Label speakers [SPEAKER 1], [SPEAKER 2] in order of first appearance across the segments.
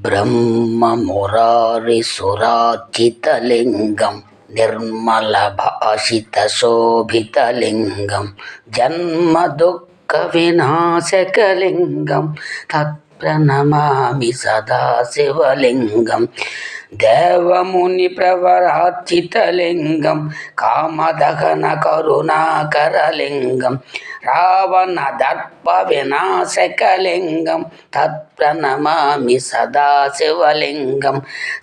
[SPEAKER 1] ब्रह्ममुरारिसुरार्चितलिङ्गं निर्मलभाषितशोभितलिङ्गं जन्मदुःखविनाशकलिङ्गं तत्प्रणमामि सदा शिवलिङ्गं देवमुनिप्रवरार्चितलिङ्गं कामदहनकरुणाकरलिङ्गं रावणदर्पविनाशकलिङ्गं तत्प्रणमामि सदा शिवलिङ्गं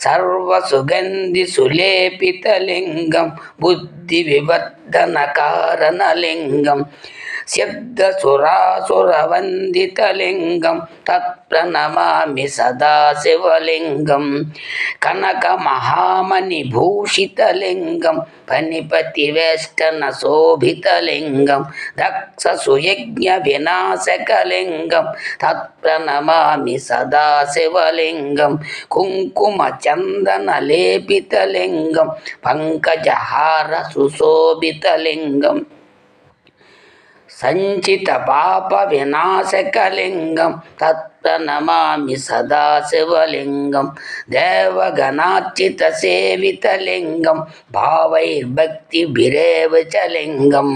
[SPEAKER 1] सर्वसुगन्धिसुलेपितलिङ्गं बुद्धिविवर्धनकारणलिङ्गं सिद्धसुरासुरवन्दितलिङ्गं तत्प्रणमामि सदा शिवलिङ्गं कनकमहामणिभूषितलिङ्गं फणिपतिवेष्टनशोभितलिङ्गं दक्षसुयज्ञविनाशकलिङ्गं तत्प्रणमामि सदा शिवलिङ्गं कुङ्कुमचन्दनलेपितलिङ्गं पङ्कजहारसुशोभितलिङ्गं संचितपापविनाशकलिङ्गं तत्प्रणमामि सदा शिवलिङ्गं देवगणार्चितसेवितलिङ्गं भावैर्भक्तिभिरेव च लिङ्गं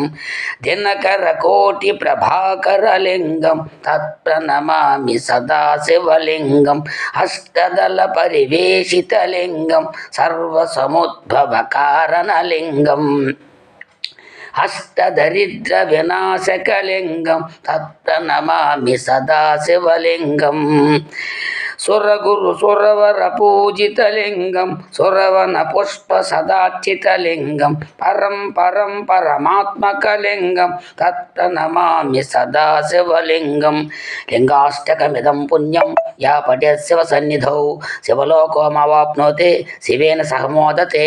[SPEAKER 1] दिनकरकोटिप्रभाकरलिङ्गं तत्प्रणमामि सदा शिवलिङ्गम् अष्टदलपरिवेशितलिङ्गं सर्वसमुद्भवकारणलिङ्गम् अष्टदरिद्रविनाशकलिङ्गं तत्प्रणमामि सदा शिवलिङ्गं सुरगुरुसुरवरपूजितलिङ्गं सुरवनपुष्पसदार्चितलिङ्गं परं परं परमात्मकलिङ्गं तत्प्रणमामि सदा शिवलिङ्गं लिङ्गाष्टकमिदं पुण्यं या पठेत् शिवसन्निधौ शिवलोकमवाप्नोति शिवेन सह मोदते।